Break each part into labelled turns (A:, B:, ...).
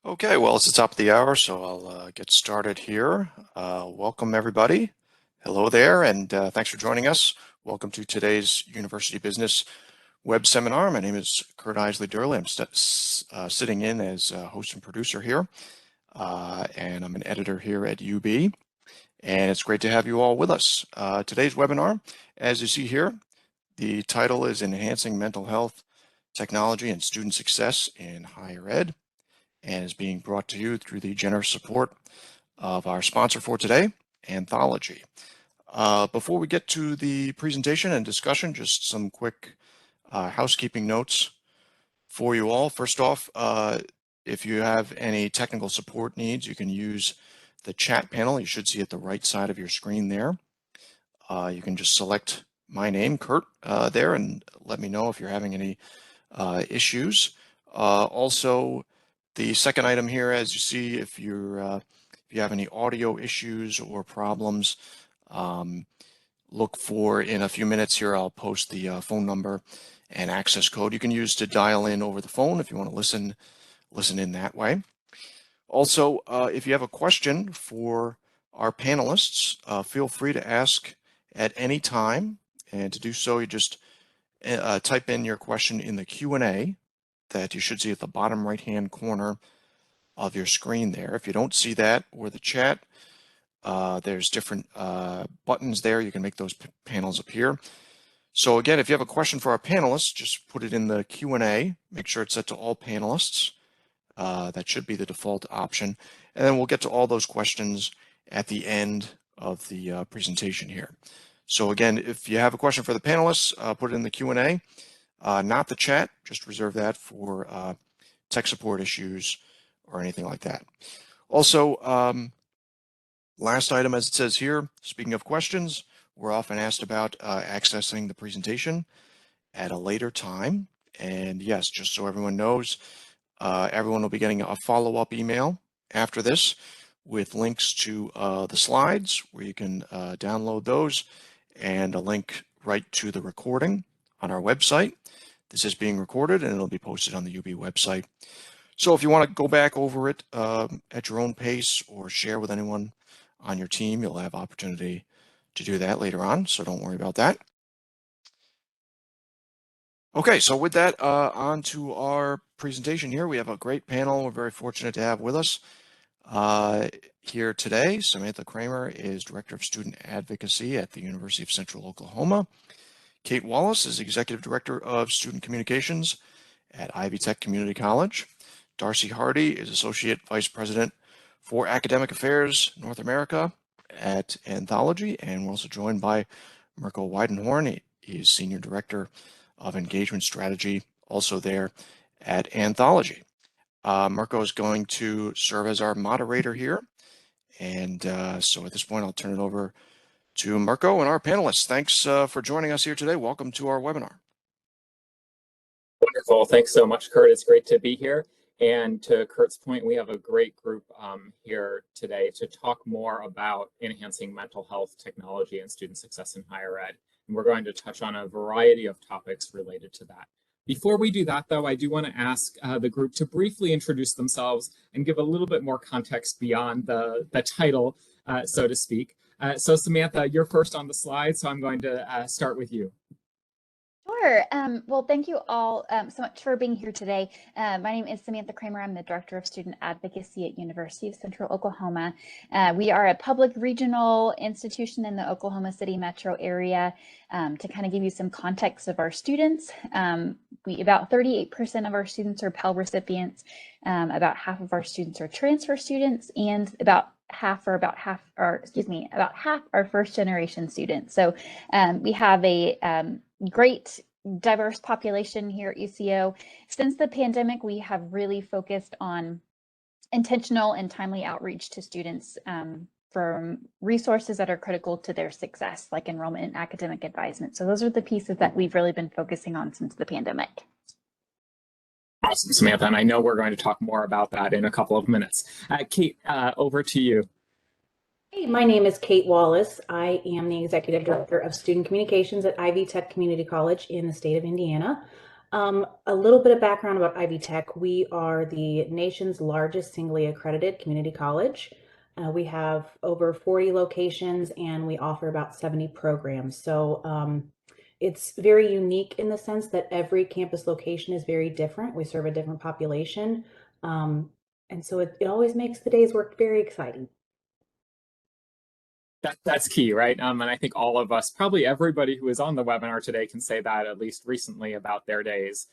A: Okay, well, it's the top of the hour, so I'll get started here. Welcome, everybody. Hello there, and thanks for joining us. Welcome to today's University Business Web Seminar. My name is Kurt Isley Durley. I'm sitting in as host and producer here, and I'm an editor here at UB, and it's great to have you all with us. Today's webinar, as you see here, the title is Enhancing Mental Health Technology and Student Success in Higher Ed, and is being brought to you through the generous support of our sponsor for today, Anthology. Before we get to the presentation and discussion, just some quick housekeeping notes for you all. First off, if you have any technical support needs, you can use the chat panel. You should see at the right side of your screen there. You can just select my name, Kurt, there, and let me know if you're having any issues. Also, the second item here, as you see, if you have any audio issues or problems, look for, in a few minutes here, I'll post the phone number and access code you can use to dial in over the phone if you want to listen in that way. Also, if you have a question for our panelists, feel free to ask at any time, and to do so, you just type in your question in the Q&A that you should see at the bottom right-hand corner of your screen there. If you don't see that, or the chat, there's different buttons there. You can make those panels appear. So again, if you have a question for our panelists, just put it in the Q&A. Make sure it's set to all panelists. That should be the default option. And then we'll get to all those questions at the end of the presentation here. So again, if you have a question for the panelists, put it in the Q&A. Not the chat, just reserve that for tech support issues or anything like that. Also, last item, as it says here, speaking of questions, we're often asked about accessing the presentation at a later time. And yes, just so everyone knows, everyone will be getting a follow-up email after this with links to the slides where you can download those, and a link right to the recording on our website. This is being recorded and it'll be posted on the UB website. So if you want to go back over it at your own pace or share with anyone on your team, you'll have opportunity to do that later on, so don't worry about that. Okay, so with that, on to our presentation here. We have a great panel we're very fortunate to have with us here today. Samantha Kramer is Director of Student Advocacy at the University of Central Oklahoma. Kate Wallace is Executive Director of Student Communications at Ivy Tech Community College. Darcy Hardy is Associate Vice President for Academic Affairs North America at Anthology, and we're also joined by Mirko Weidenhorn. He is Senior Director of Engagement Strategy, also there at Anthology. Mirko is going to serve as our moderator here, and so at this point I'll turn it over to Mirko and our panelists. Thanks for joining us here today. Welcome to our webinar.
B: Wonderful. Thanks so much, Kurt. It's great to be here. And to Kurt's point, we have a great group here today to talk more about enhancing mental health technology and student success in higher ed. And we're going to touch on a variety of topics related to that. Before we do that, though, I do want to ask the group to briefly introduce themselves and give a little bit more context beyond the title, so to speak. So Samantha, you're first on the slide, so I'm going to start with you.
C: Sure. Well, thank you all so much for being here today. My name is Samantha Kramer. I'm the Director of Student Advocacy at University of Central Oklahoma. We are a public regional institution in the Oklahoma City metro area. To kind of give you some context of our students, about 38% of our students are Pell recipients, about half of our students are transfer students, and about half are first generation students. So we have a great diverse population here at UCO. Since the pandemic, we have really focused on intentional and timely outreach to students from resources that are critical to their success, like enrollment and academic advisement. So those are the pieces that we've really been focusing on since the pandemic.
B: Awesome, Samantha, and I know we're going to talk more about that in a couple of minutes. Kate, over to you.
D: Hey, my name is Kate Wallace. I am the Executive Director of Student Communications at Ivy Tech Community College in the state of Indiana. A little bit of background about Ivy Tech. We are the nation's largest singly accredited community college. We have over 40 locations and we offer about 70 programs. So it's very unique in the sense that every campus location is very different. We serve a different population. And so it always makes the day's work very exciting.
B: That's key, right? And I think all of us, probably everybody who is on the webinar today, can say that at least recently about their days,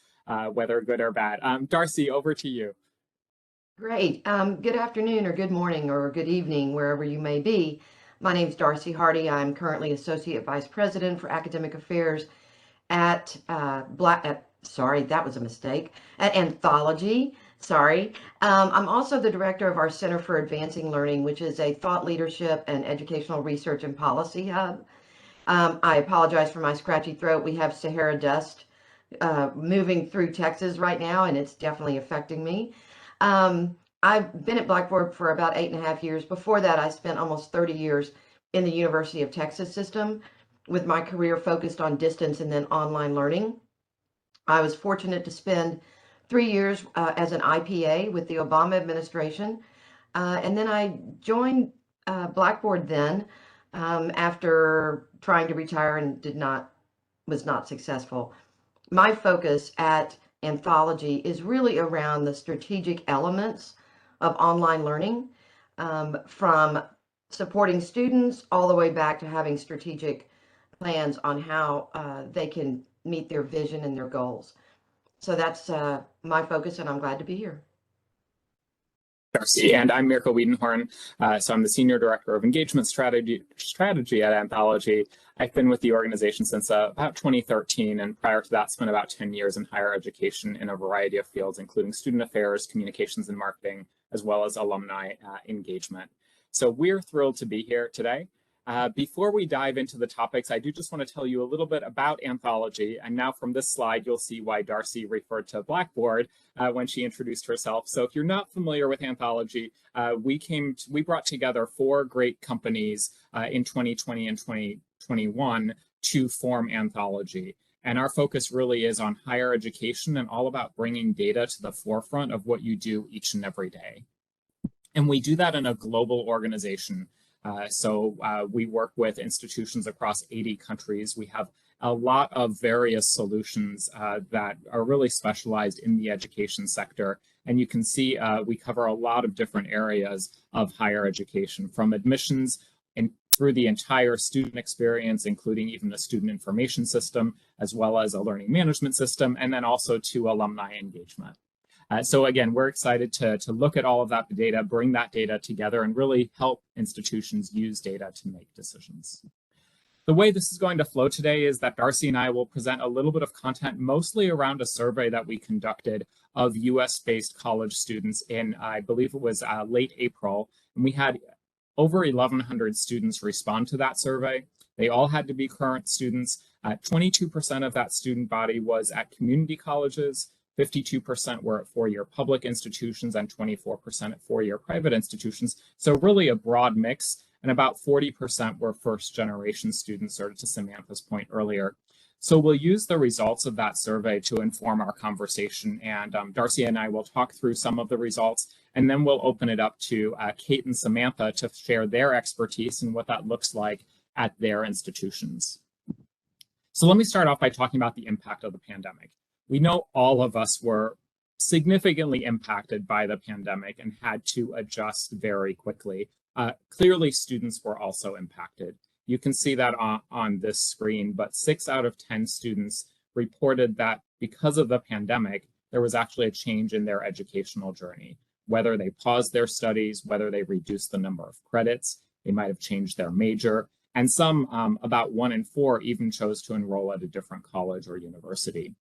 B: whether good or bad. Darcy, over to you.
E: Great. Good afternoon or good morning or good evening, wherever you may be. My name is Darcy Hardy. I'm currently Associate Vice President for Academic Affairs at sorry, that was a mistake, at Anthology. Sorry. I'm also the director of our Center for Advancing Learning, which is a thought leadership and educational research and policy hub. I apologize for my scratchy throat. We have Sahara dust moving through Texas right now, and it's definitely affecting me. I've been at Blackboard for about 8.5 years. Before that, I spent almost 30 years in the University of Texas system, with my career focused on distance and then online learning. I was fortunate to spend 3 years as an IPA with the Obama administration. And then I joined Blackboard then after trying to retire and was not successful. My focus at Anthology is really around the strategic elements of online learning, from supporting students all the way back to having strategic plans on how they can meet their vision and their goals. So that's my focus, and I'm glad to be here.
B: Darcy, and I'm Mirko Wiedenhorn. So I'm the Senior Director of Engagement Strategy at Anthology. I've been with the organization since about 2013, and prior to that, spent about 10 years in higher education in a variety of fields, including student affairs, communications and marketing, as well as alumni engagement. So we're thrilled to be here today. Before we dive into the topics, I do just want to tell you a little bit about Anthology. And now from this slide, you'll see why Darcy referred to Blackboard when she introduced herself. So if you're not familiar with Anthology, we brought together 4 great companies in 2020 and 2021 to form Anthology. And our focus really is on higher education and all about bringing data to the forefront of what you do each and every day. And we do that in a global organization. So we work with institutions across 80 countries. We have a lot of various solutions that are really specialized in the education sector. And you can see we cover a lot of different areas of higher education, from admissions and through the entire student experience, including even a student information system, as well as a learning management system, and then also to alumni engagement. So again, we're excited to look at all of that data, bring that data together, and really help institutions use data to make decisions. The way this is going to flow today is that Darcy and I will present a little bit of content, mostly around a survey that we conducted of US-based college students in, I believe it was late April, and we had over 1,100 students respond to that survey. They all had to be current students. 22% of that student body was at community colleges, 52% were at 4-year public institutions, and 24% at 4-year private institutions. So really a broad mix, and about 40% were first-generation students, sort of to Samantha's point earlier. So we'll use the results of that survey to inform our conversation, and Darcy and I will talk through some of the results, and then we'll open it up to Kate and Samantha to share their expertise and what that looks like at their institutions. So let me start off by talking about the impact of the pandemic. We know all of us were significantly impacted by the pandemic and had to adjust very quickly. Clearly, students were also impacted. You can see that on this screen, but 6 out of 10 students reported that because of the pandemic, there was actually a change in their educational journey, whether they paused their studies, whether they reduced the number of credits, they might have changed their major, and some, about 1 in 4, even chose to enroll at a different college or university.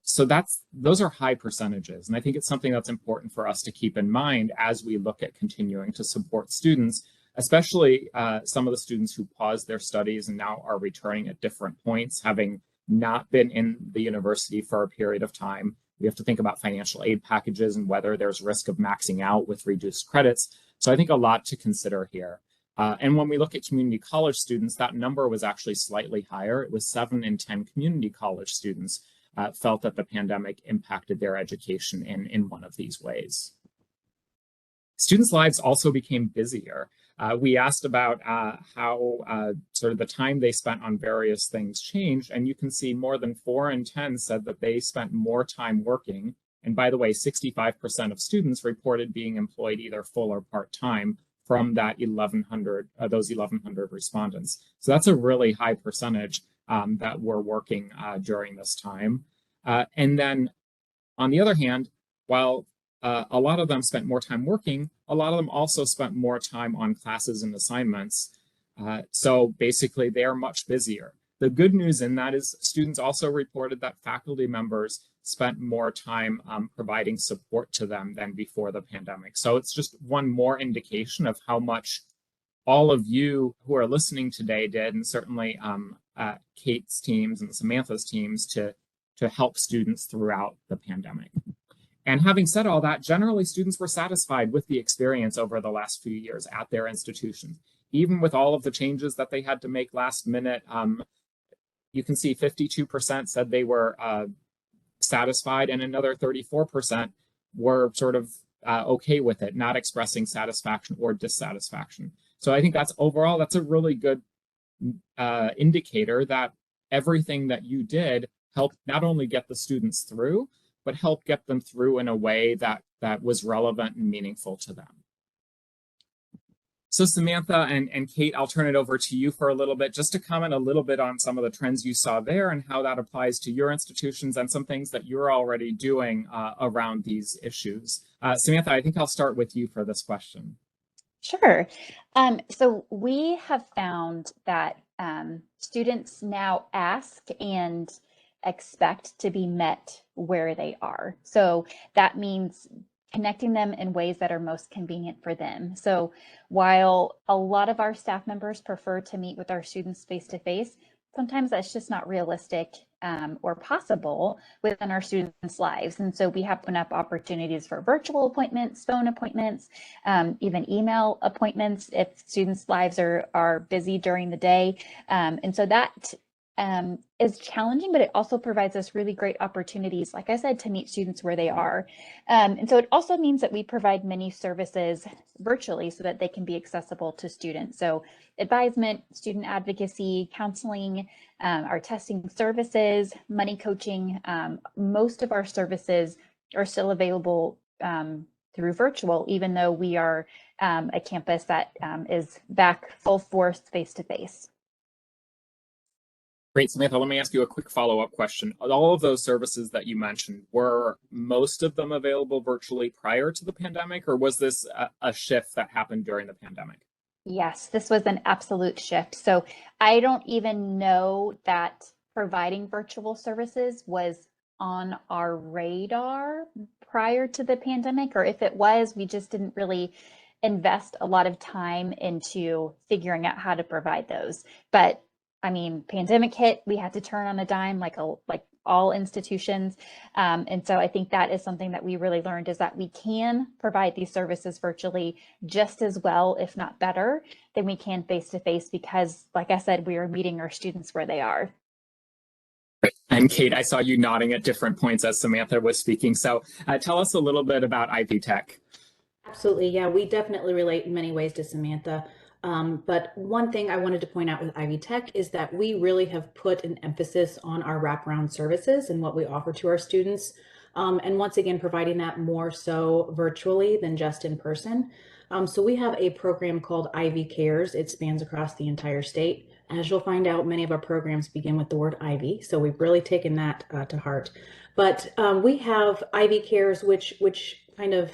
B: So those are high percentages. And I think it's something that's important for us to keep in mind as we look at continuing to support students, especially some of the students who paused their studies and now are returning at different points, having not been in the university for a period of time. We have to think about financial aid packages and whether there's risk of maxing out with reduced credits. So I think a lot to consider here. And when we look at community college students, that number was actually slightly higher. It was 7 in 10 community college students felt that the pandemic impacted their education in one of these ways. Students' lives also became busier. We asked about how sort of the time they spent on various things changed, and you can see more than 4 in 10 said that they spent more time working. And by the way, 65% of students reported being employed either full or part-time from that 1,100, those 1,100 respondents. So that's a really high percentage that were working during this time. And then on the other hand, while a lot of them spent more time working, a lot of them also spent more time on classes and assignments. So basically, they are much busier. The good news in that is students also reported that faculty members spent more time providing support to them than before the pandemic. So it's just one more indication of how much all of you who are listening today did, and certainly Kate's teams and Samantha's teams to help students throughout the pandemic. And having said all that, generally students were satisfied with the experience over the last few years at their institutions. Even with all of the changes that they had to make last minute, you can see 52% said they were satisfied, and another 34% were sort of okay with it, not expressing satisfaction or dissatisfaction. So I think that's overall, that's a really good indicator that everything that you did helped not only get the students through, but help get them through in a way that was relevant and meaningful to them. So Samantha and Kate, I'll turn it over to you for a little bit, just to comment a little bit on some of the trends you saw there and how that applies to your institutions and some things that you're already doing around these issues. Samantha, I think I'll start with you for this question.
C: Sure. So we have found that students now ask and expect to be met where they are. So that means connecting them in ways that are most convenient for them. So while a lot of our staff members prefer to meet with our students face-to-face, sometimes that's just not realistic or possible within our students' lives. And so we have opened up opportunities for virtual appointments, phone appointments, even email appointments if students' lives are busy during the day. And so that is challenging, but it also provides us really great opportunities, like I said, to meet students where they are. And so it also means that we provide many services virtually so that they can be accessible to students. So advisement, student advocacy, counseling, our testing services, money coaching, most of our services are still available through virtual, even though we are a campus that is back full force face-to-face.
B: Great, Samantha, let me ask you a quick follow-up question. All of those services that you mentioned, were most of them available virtually prior to the pandemic, or was this a shift that happened during the pandemic?
C: Yes, this was an absolute shift. So I don't even know that providing virtual services was on our radar prior to the pandemic, or if it was, we just didn't really invest a lot of time into figuring out how to provide those. But I mean, pandemic hit, we had to turn on a dime like all institutions. And so I think that is something that we really learned, is that we can provide these services virtually just as well, if not better, than we can face-to-face, because like I said, we are meeting our students where they are.
B: And Kate, I saw you nodding at different points as Samantha was speaking. So tell us a little bit about Ivy Tech.
D: Absolutely. Yeah, we definitely relate in many ways to Samantha. But one thing I wanted to point out with Ivy Tech is that we really have put an emphasis on our wraparound services and what we offer to our students. And once again, providing that more so virtually than just in person. So we have a program called Ivy Cares. It spans across the entire state. As you'll find out, many of our programs begin with the word Ivy. So we've really taken that to heart. But we have Ivy Cares, which kind of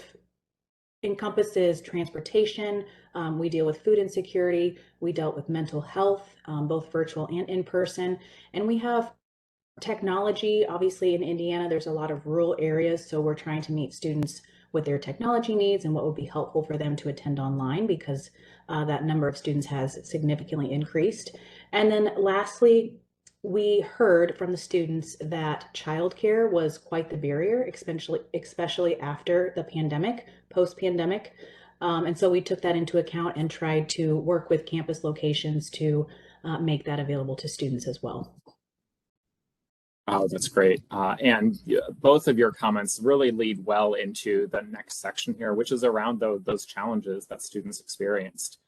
D: encompasses transportation. We deal with food insecurity. We dealt with mental health, both virtual and in person. And we have technology. Obviously in Indiana, there's a lot of rural areas. So we're trying to meet students with their technology needs and what would be helpful for them to attend online, because that number of students has significantly increased. And then lastly, we heard from the students that childcare was quite the barrier, especially after the pandemic, post-pandemic. And so we took that into account and tried to work with campus locations to make that available to students as well.
B: Oh, that's great. And both of your comments really lead well into the next section here, which is around those challenges that students experienced.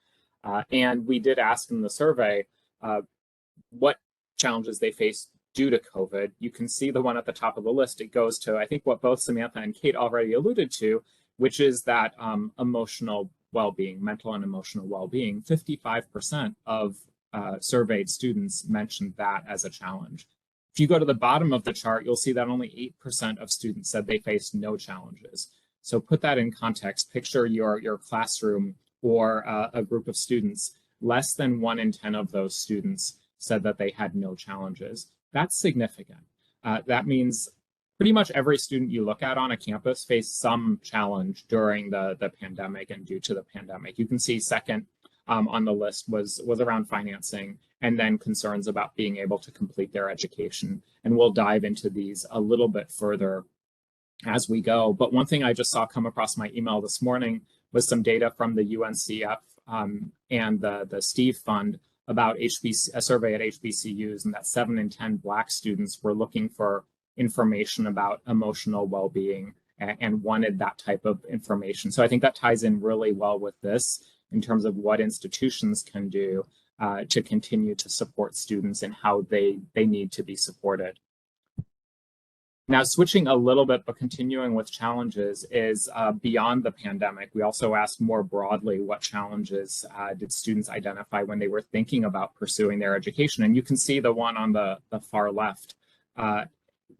B: And we did ask in the survey what challenges they faced due to COVID. You can see the one at the top of the list. It goes to, I think, what both Samantha and Kate already alluded to, which is that emotional well-being, mental and emotional well-being. 55% of surveyed students mentioned that as a challenge. If you go to the bottom of the chart, you'll see that only 8% of students said they faced no challenges. So put that in context. Picture your classroom or a group of students. Less than 1 in 10 of those students said that they had no challenges. That's significant. That means pretty much every student you look at on a campus faced some challenge during the pandemic and due to the pandemic. You can see second on the list was around financing, and then concerns about being able to complete their education. And we'll dive into these a little bit further as we go. But one thing I just saw come across my email this morning was some data from the UNCF and the Steve Fund about a survey at HBCUs, and that 7 in 10 Black students were looking for information about emotional well-being and wanted that type of information. So I think that ties in really well with this in terms of what institutions can do to continue to support students and how they need to be supported. Now, switching a little bit, but continuing with challenges is beyond the pandemic. We also asked more broadly what challenges did students identify when they were thinking about pursuing their education. And you can see the one on the far left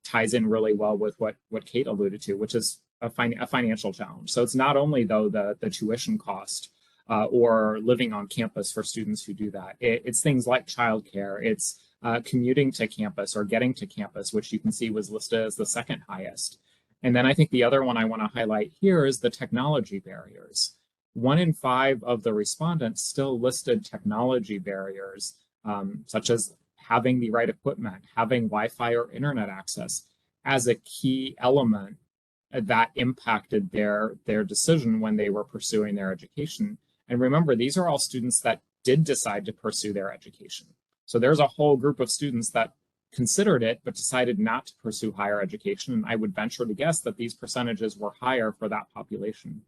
B: ties in really well with what Kate alluded to, which is a financial challenge. So it's not only, though, the tuition cost or living on campus for students who do that. It's things like childcare. It's commuting to campus or getting to campus, which you can see was listed as the second highest. And then I think the other one I want to highlight here is the technology barriers. 1 in 5 of the respondents still listed technology barriers, such as having the right equipment, having Wi-Fi or internet access, as a key element that impacted their decision when they were pursuing their education. And remember, these are all students that did decide to pursue their education. So there's a whole group of students that considered it, but decided not to pursue higher education. And I would venture to guess that these percentages were higher for that population.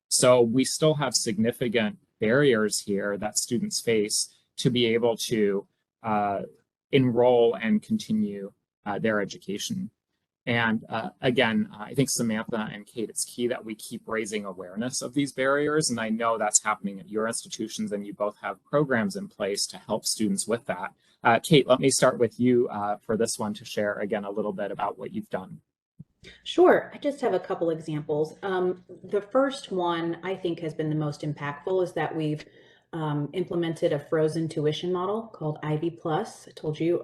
B: So we still have significant barriers here that students face to be able to enroll and continue their education. And again, I think Samantha and Kate, it's key that we keep raising awareness of these barriers. And I know that's happening at your institutions, and you both have programs in place to help students with that. Kate, let me start with you for this one to share again a little bit about what you've done.
D: Sure. I just have a couple examples. The first one I think has been the most impactful is that we've implemented a frozen tuition model called Ivy Plus.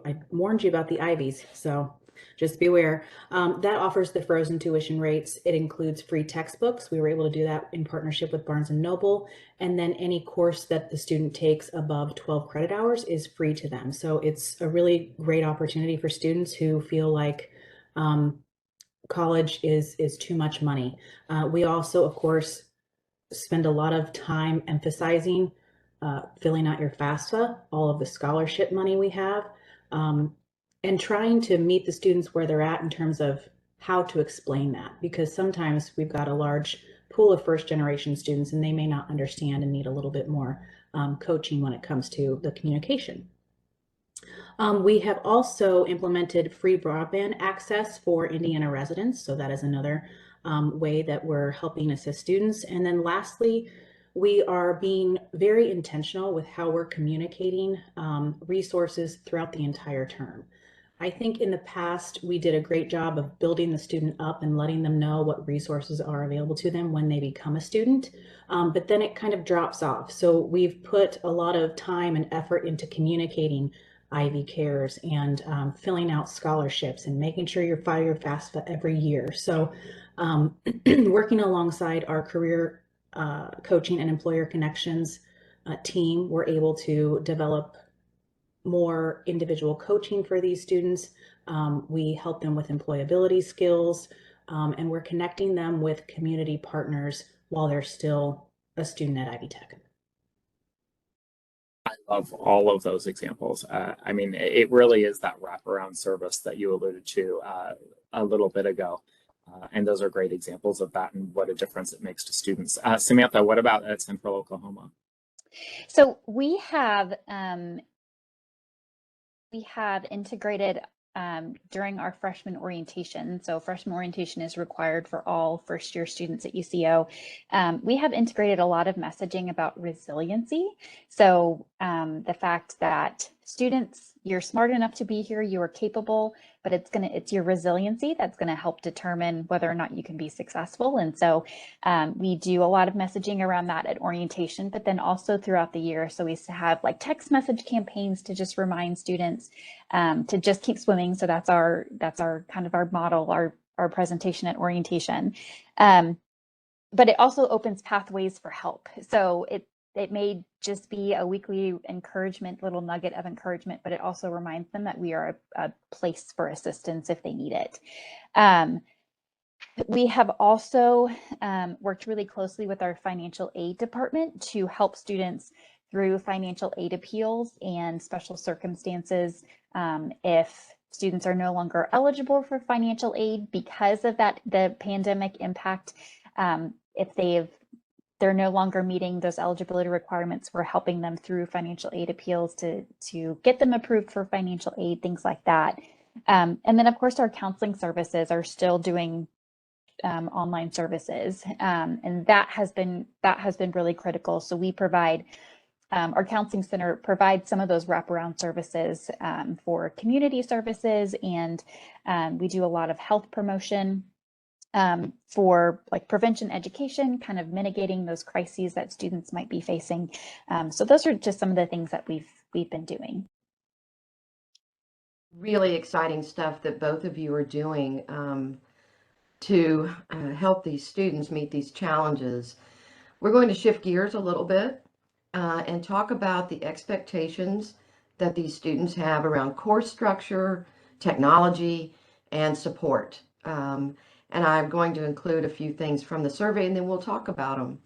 D: I warned you about the Ivies, so just be aware. That offers the frozen tuition rates. It includes free textbooks. We were able to do that in partnership with Barnes & Noble. And then any course that the student takes above 12 credit hours is free to them. So it's a really great opportunity for students who feel like college is too much money. We also, of course, spend a lot of time emphasizing filling out your FAFSA, all of the scholarship money we have, and trying to meet the students where they're at in terms of how to explain that, because sometimes we've got a large pool of first generation students and they may not understand and need a little bit more coaching when it comes to the communication. We have also implemented free broadband access for Indiana residents. So that is another way that we're helping assist students. And then lastly, we are being very intentional with how we're communicating resources throughout the entire term. I think in the past, we did a great job of building the student up and letting them know what resources are available to them when they become a student, but then it kind of drops off. So we've put a lot of time and effort into communicating Ivy Cares and filling out scholarships and making sure you file your FAFSA every year. So working alongside our career coaching and employer connections team, we're able to develop more individual coaching for these students. We help them with employability skills, and we're connecting them with community partners while they're still a student at Ivy Tech.
B: I of all of those examples. I mean, it really is that wraparound service that you alluded to a little bit ago. And those are great examples of that and what a difference it makes to students. Samantha, what about at Central Oklahoma?
C: So we have integrated during our freshman orientation. So freshman orientation is required for all first-year students at UCO. We have integrated a lot of messaging about resiliency. So the fact that students, you're smart enough to be here, you are capable, but it's your resiliency that's going to help determine whether or not you can be successful. And so we do a lot of messaging around that at orientation, but then also throughout the year. So we have like text message campaigns to just remind students to just keep swimming. So that's our kind of our model, our presentation at orientation. But it also opens pathways for help. So it may just be a weekly encouragement, little nugget of encouragement, but it also reminds them that we are a place for assistance if they need it. We have also worked really closely with our financial aid department to help students through financial aid appeals and special circumstances. If students are no longer eligible for financial aid because of the pandemic impact, if they're no longer meeting those eligibility requirements, we're helping them through financial aid appeals to get them approved for financial aid, things like that. And then of course our counseling services are still doing online services, and that has been really critical. So we provide our counseling center provides some of those wraparound services for community services, and we do a lot of health promotion for like prevention education, kind of mitigating those crises that students might be facing. So those are just some of the things that we've been doing.
E: Really exciting stuff that both of you are doing to help these students meet these challenges. We're going to shift gears a little bit and talk about the expectations that these students have around course structure, technology, and support. And I'm going to include a few things from the survey, and then we'll talk about them.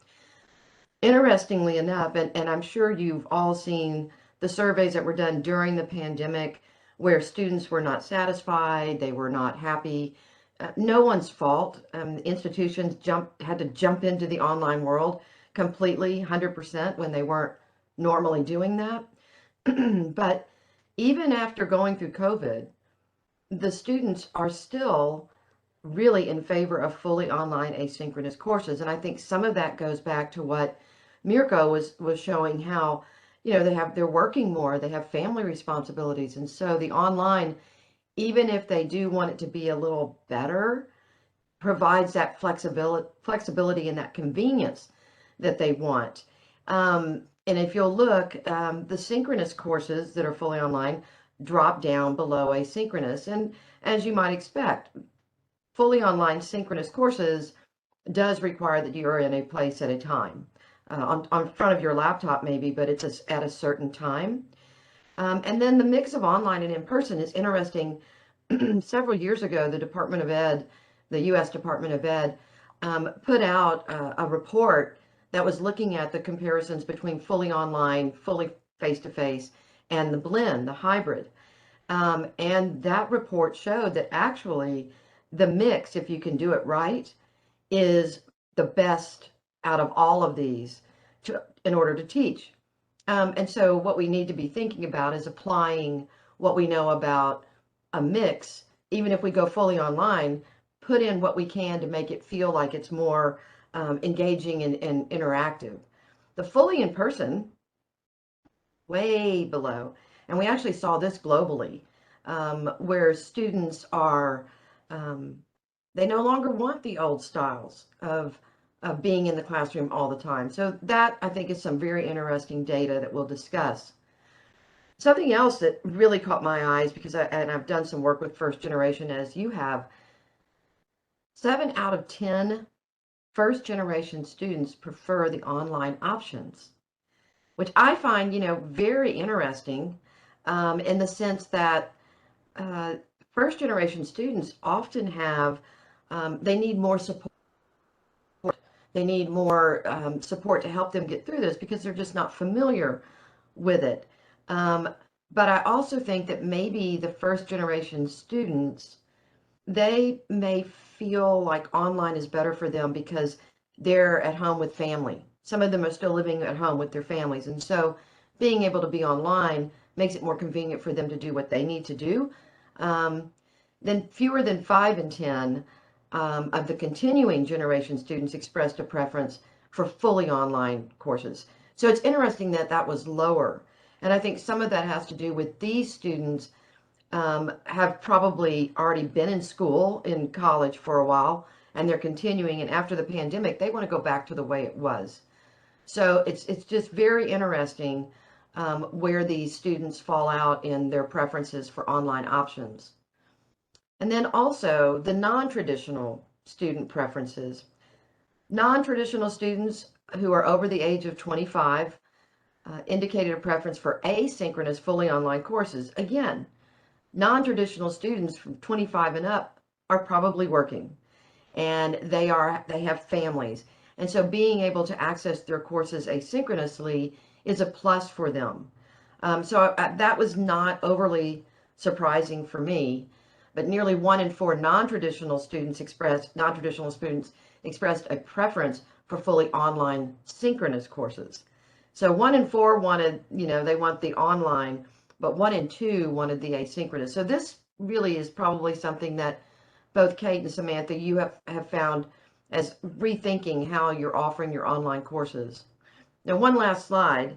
E: Interestingly enough, and I'm sure you've all seen the surveys that were done during the pandemic where students were not satisfied, they were not happy. No one's fault. Institutions had to jump into the online world completely, 100%, when they weren't normally doing that. But even after going through COVID, the students are still really in favor of fully online asynchronous courses. And I think some of that goes back to what Mirko was showing, how, they're working more, they have family responsibilities. And so the online, even if they do want it to be a little better, provides that flexibility and that convenience that they want. And if you'll look, the synchronous courses that are fully online drop down below asynchronous. And as you might expect, fully online synchronous courses does require that you are in a place at a time, on front of your laptop maybe, but it's at a certain time. And then the mix of online and in person is interesting. Several years ago, the Department of Ed, the U.S. Department of Ed, put out a report that was looking at the comparisons between fully online, fully face-to-face, and the blend, the hybrid. And that report showed that actually the mix, if you can do it right, is the best out of all of these in order to teach. And so what we need to be thinking about is applying what we know about a mix. Even if we go fully online, put in what we can to make it feel like it's more engaging and interactive. The fully in person, way below. And we actually saw this globally, where students are, they no longer want the old styles of being in the classroom all the time. So that, I think, is some very interesting data that we'll discuss. Something else that really caught my eyes, because I've done some work with first generation, as you have, 7 out of 10 first generation students prefer the online options, which I find, very interesting, in the sense that first generation students often have, they need more support. They need more support to help them get through this because they're just not familiar with it. But I also think that maybe the first generation students, they may feel like online is better for them because they're at home with family. Some of them are still living at home with their families. And so being able to be online makes it more convenient for them to do what they need to do. Then fewer than 5 in 10 of the continuing generation students expressed a preference for fully online courses. So it's interesting that that was lower. And I think some of that has to do with these students have probably already been in school, in college for a while, and they're continuing. And after the pandemic, they want to go back to the way it was. So it's just very interesting where these students fall out in their preferences for online options. And then also the non-traditional student preferences. Non-traditional students who are over the age of 25 indicated a preference for asynchronous fully online courses. Again, non-traditional students from 25 and up are probably working, and they have families. And so being able to access their courses asynchronously is a plus for them. So that was not overly surprising for me, but nearly 1 in 4 non-traditional students expressed a preference for fully online synchronous courses. So 1 in 4 wanted, they want the online, but 1 in 2 wanted the asynchronous. So this really is probably something that both Kate and Samantha, you have found as rethinking how you're offering your online courses. Now, one last slide.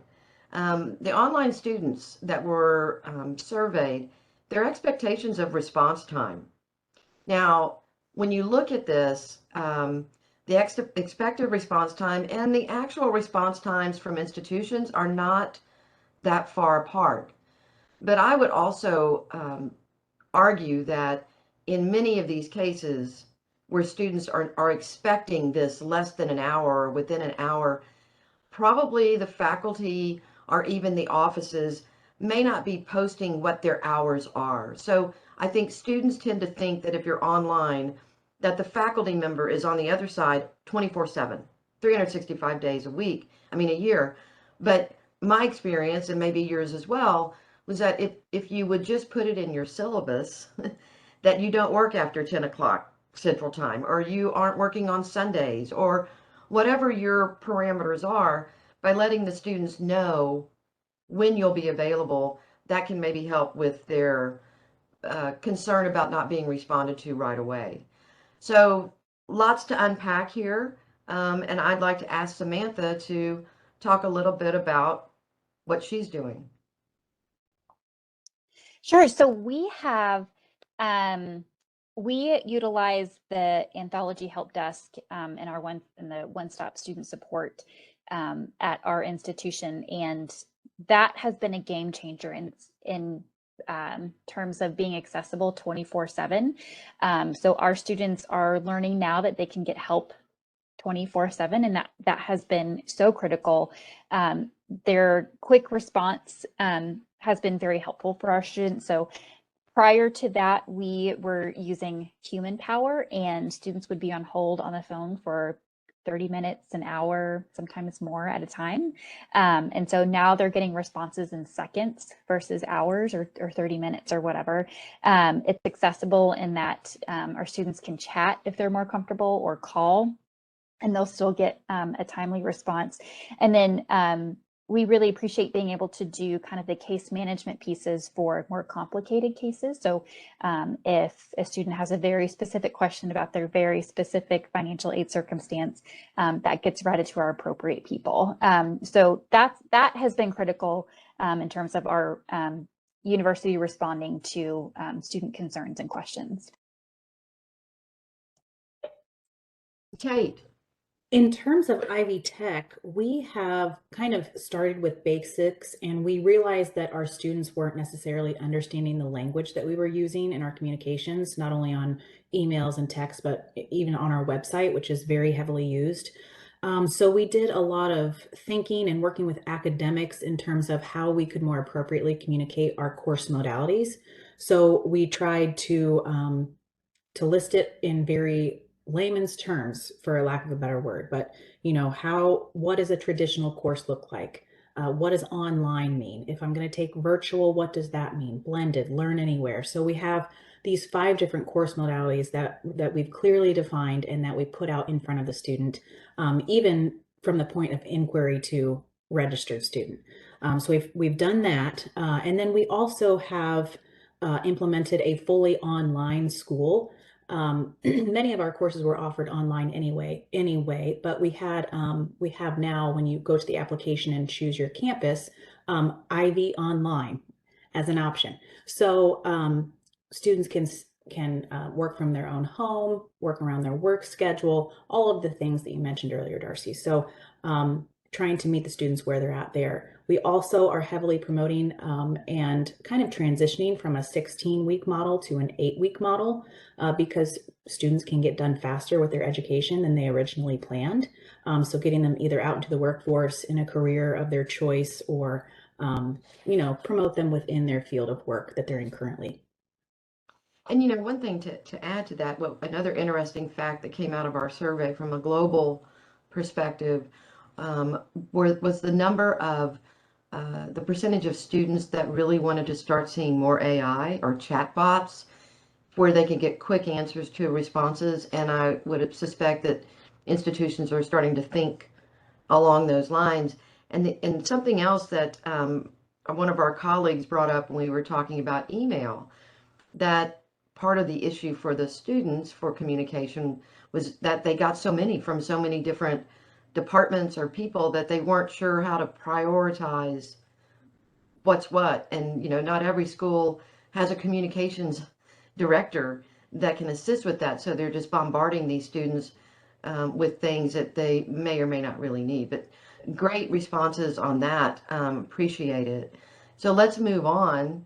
E: The online students that were surveyed, their expectations of response time. Now, when you look at this, the expected response time and the actual response times from institutions are not that far apart. But I would also argue that in many of these cases where students are expecting this less than an hour or within an hour, probably the faculty or even the offices may not be posting what their hours are. So I think students tend to think that if you're online, that the faculty member is on the other side 24/7, 365 days a week, a year. But my experience, and maybe yours as well, was that if you would just put it in your syllabus that you don't work after 10 o'clock Central Time, or you aren't working on Sundays, or whatever your parameters are, by letting the students know when you'll be available, that can maybe help with their concern about not being responded to right away. So lots to unpack here, and I'd like to ask Samantha to talk a little bit about what she's doing.
C: Sure. So we have, we utilize the Anthology Help Desk in the one-stop student support at our institution, and that has been a game changer in terms of being accessible 24/7. So our students are learning now that they can get help 24/7, and that has been so critical. Their quick response has been very helpful for our students. So prior to that, we were using human power, and students would be on hold on the phone for 30 minutes, an hour, sometimes more at a time. And so now they're getting responses in seconds versus hours or 30 minutes or whatever. It's accessible in that our students can chat if they're more comfortable, or call, and they'll still get a timely response. And then we really appreciate being able to do kind of the case management pieces for more complicated cases. So if a student has a very specific question about their very specific financial aid circumstance, that gets routed to our appropriate people. So that has been critical in terms of our university responding to student concerns and questions.
E: Kate.
D: In terms of Ivy Tech, we have kind of started with basics, and we realized that our students weren't necessarily understanding the language that we were using in our communications, not only on emails and texts, but even on our website, which is very heavily used. So we did a lot of thinking and working with academics in terms of how we could more appropriately communicate our course modalities. So we tried to list it in very layman's terms, for lack of a better word, but what does a traditional course look like? what does online mean? If I'm going to take virtual, what does that mean? Blended, learn anywhere. So we have these 5 different course modalities that we've clearly defined and that we put out in front of the student, even from the point of inquiry to registered student. So we've done that, and then we also have implemented a fully online school. Many of our courses were offered online anyway, but we have now, when you go to the application and choose your campus, Ivy Online as an option. So students can work from their own home, work around their work schedule, all of the things that you mentioned earlier, Darcy. So trying to meet the students where they're at there. We also are heavily promoting and kind of transitioning from a 16-week model to an 8-week model because students can get done faster with their education than they originally planned. So getting them either out into the workforce in a career of their choice or, promote them within their field of work that they're in currently.
E: And one thing to add to that, another interesting fact that came out of our survey from a global perspective was the number of the percentage of students that really wanted to start seeing more AI or chatbots where they could get quick answers to responses. And I would suspect that institutions are starting to think along those lines. And something else that one of our colleagues brought up when we were talking about email, that part of the issue for the students for communication was that they got so many from so many different departments or people that they weren't sure how to prioritize what's what. And not every school has a communications director that can assist with that, so they're just bombarding these students with things that they may or may not really need. But great responses on that. Appreciate it. So let's move on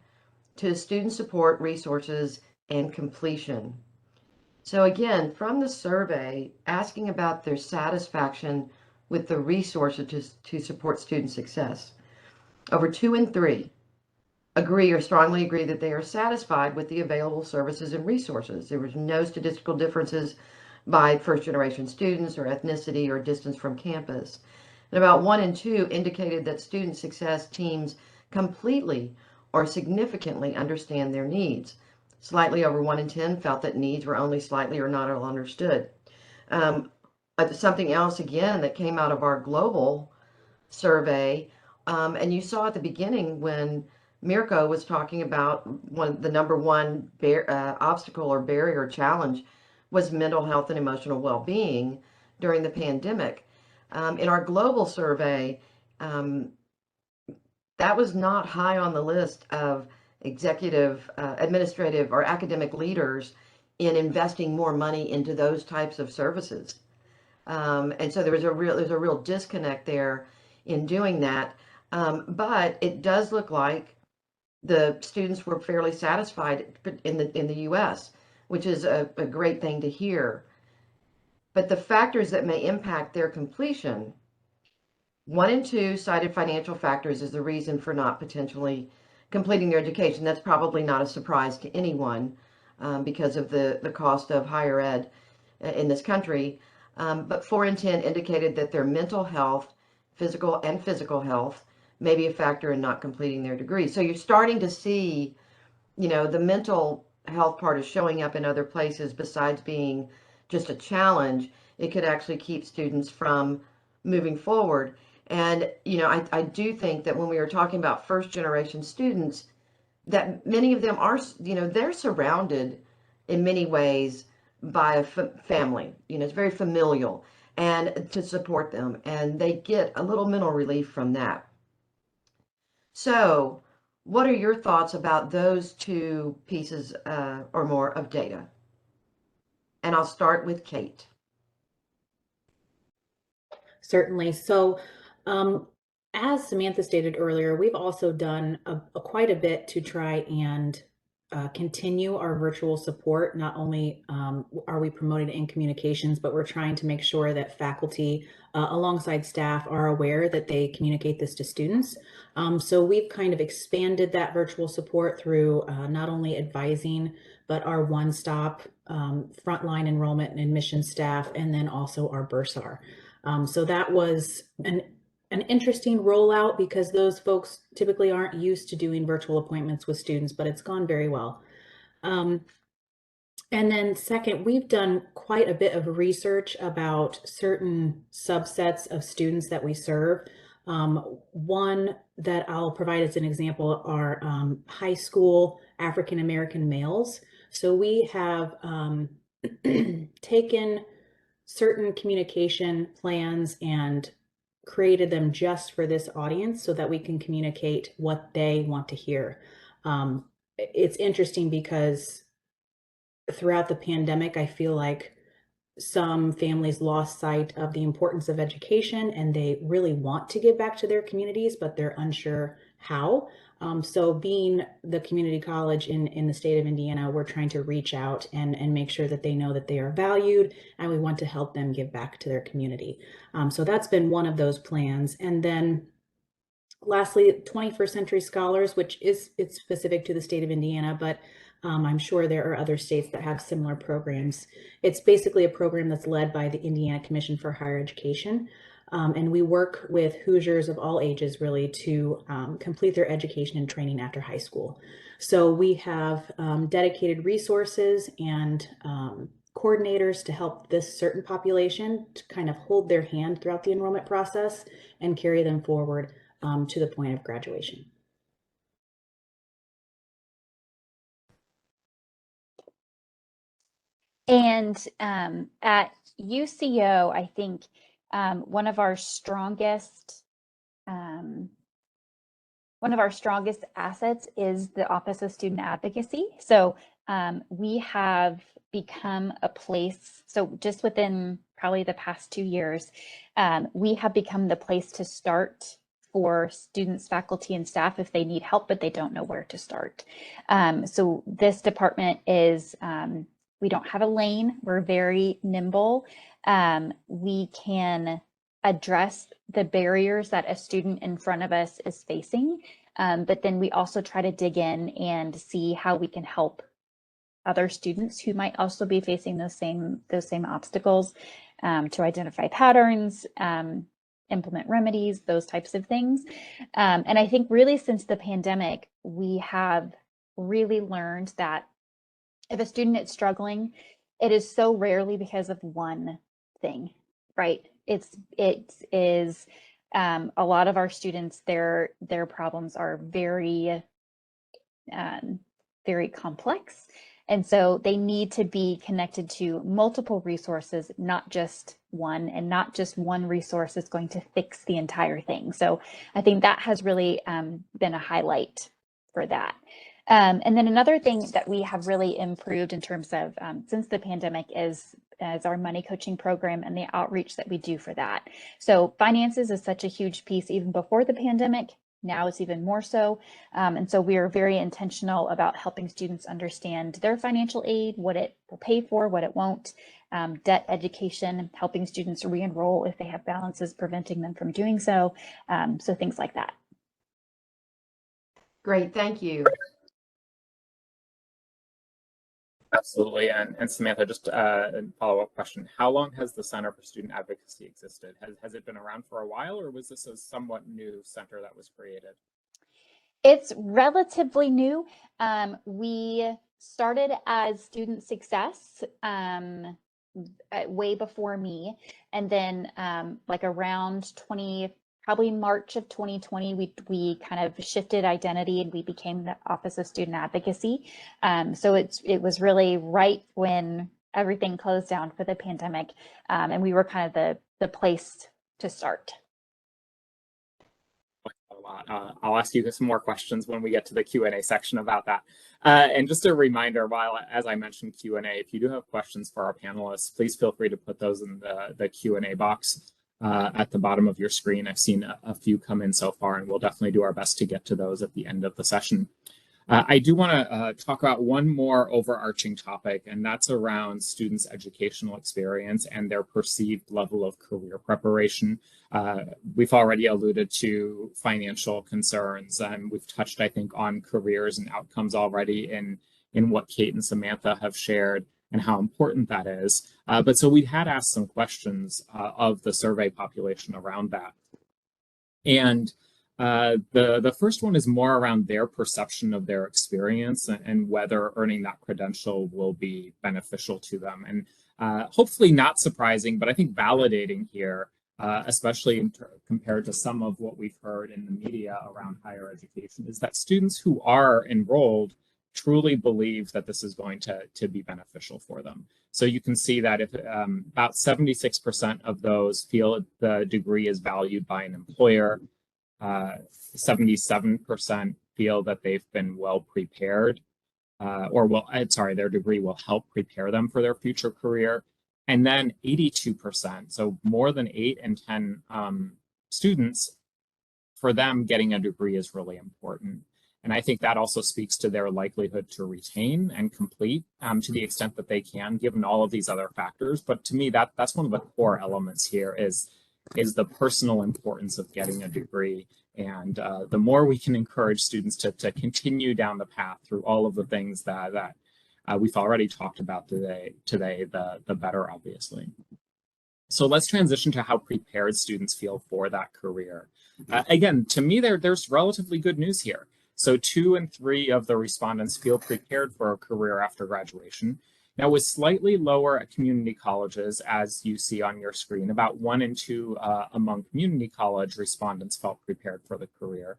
E: to student support, resources, and completion. So again, from the survey, asking about their satisfaction with the resources to support student success. Over 2 in 3 agree or strongly agree that they are satisfied with the available services and resources. There was no statistical differences by first-generation students or ethnicity or distance from campus. And about 1 in 2 indicated that student success teams completely or significantly understand their needs. Slightly over 1 in 10 felt that needs were only slightly or not all understood. Something else, again, that came out of our global survey, and you saw at the beginning when Mirko was talking about the number one obstacle or barrier challenge was mental health and emotional well-being during the pandemic. In our global survey, that was not high on the list of executive, administrative, or academic leaders in investing more money into those types of services. And so there's a real disconnect there in doing that. But it does look like the students were fairly satisfied in the U.S., which is a great thing to hear. But the factors that may impact their completion, 1 in 2 cited financial factors as the reason for not potentially completing their education. That's probably not a surprise to anyone because of the cost of higher ed in this country. But 4 in 10 indicated that their mental health, physical health, may be a factor in not completing their degree. So you're starting to see, the mental health part is showing up in other places besides being just a challenge. It could actually keep students from moving forward. And, I do think that when we were talking about first-generation students, that many of them are, they're surrounded in many ways by a family. It's very familial and to support them, and they get a little mental relief from that. So what are your thoughts about those 2 pieces or more of data? And I'll start with Kate.
D: Certainly. So as Samantha stated earlier, we've also done quite a bit to try and continue our virtual support. Not only are we promoting it in communications, but we're trying to make sure that faculty alongside staff are aware that they communicate this to students. So we've kind of expanded that virtual support through not only advising, but our one-stop frontline enrollment and admission staff, and then also our bursar. So that was an interesting rollout because those folks typically aren't used to doing virtual appointments with students, but it's gone very well. And then second, we've done quite a bit of research about certain subsets of students that we serve. One that I'll provide as an example are high school African-American males. So we have taken certain communication plans and created them just for this audience so that we can communicate what they want to hear. It's interesting because throughout the pandemic, I feel like some families lost sight of the importance of education and they really want to give back to their communities, but they're unsure how. So being the community college in the state of Indiana, we're trying to reach out and make sure that they know that they are valued and we want to help them give back to their community. So that's been one of those plans. And then lastly, 21st Century Scholars, which it's specific to the state of Indiana, but I'm sure there are other states that have similar programs. It's basically a program that's led by the Indiana Commission for Higher Education. And we work with Hoosiers of all ages really to complete their education and training after high school. So we have dedicated resources and coordinators to help this certain population to kind of hold their hand throughout the enrollment process and carry them forward to the point of graduation.
C: And at UCO, I think one of our strongest assets is the Office of Student Advocacy. So we have become a place, so just within probably the past 2 years, we have become the place to start for students, faculty, and staff if they need help, but they don't know where to start. So this department is, we don't have a lane, we're very nimble. We can address the barriers that a student in front of us is facing, but then we also try to dig in and see how we can help other students who might also be facing those same obstacles, to identify patterns, implement remedies, those types of things. And I think really since the pandemic, we have really learned that if a student is struggling, it is so rarely because of one thing, right? It is a lot of our students, their problems are very, very complex. And so they need to be connected to multiple resources, not just one, and not just one resource is going to fix the entire thing. So I think that has really been a highlight for that. And then another thing that we have really improved in terms of since the pandemic is our money coaching program and the outreach that we do for that. So finances is such a huge piece even before the pandemic. Now it's even more so. And so we are very intentional about helping students understand their financial aid, what it will pay for, what it won't, debt education, helping students re-enroll if they have balances preventing them from doing so. So things like that.
E: Great, thank you.
B: Absolutely. And Samantha, just a follow-up question. How long has the Center for Student Advocacy existed? Has it been around for a while, or was this a somewhat new center that was created?
C: It's relatively new. We started as student success way before me. And then like around probably March of 2020, we kind of shifted identity and we became the Office of Student Advocacy. So it was really right when everything closed down for the pandemic, and we were kind of the place to start.
B: I'll ask you some more questions when we get to the Q&A section about that. And just a reminder, as I mentioned Q&A, if you do have questions for our panelists, please feel free to put those in the Q&A box at the bottom of your screen. I've seen a few come in so far, and we'll definitely do our best to get to those at the end of the session. I do want to talk about one more overarching topic, and that's around students' educational experience and their perceived level of career preparation. We've already alluded to financial concerns, and we've touched, I think, on careers and outcomes already in what Kate and Samantha have shared and how important that is. But so we had asked some questions of the survey population around that. And the first one is more around their perception of their experience and whether earning that credential will be beneficial to them. And hopefully not surprising, but I think validating here, especially compared to some of what we've heard in the media around higher education, is that students who are enrolled truly believe that this is going to be beneficial for them. So you can see that if about 76% of those feel the degree is valued by an employer, 77% feel that they've been well prepared, their degree will help prepare them for their future career. And then 82%, so more than 8 in 10 students, for them, getting a degree is really important. And I think that also speaks to their likelihood to retain and complete to the extent that they can, given all of these other factors. But to me, that's one of the core elements here is the personal importance of getting a degree. And the more we can encourage students to continue down the path through all of the things that we've already talked about today, the better, obviously. So let's transition to how prepared students feel for that career. Again, to me, there's relatively good news here. So 2 in 3 of the respondents feel prepared for a career after graduation. Now, with slightly lower at community colleges, as you see on your screen, about 1 in 2 among community college respondents felt prepared for the career.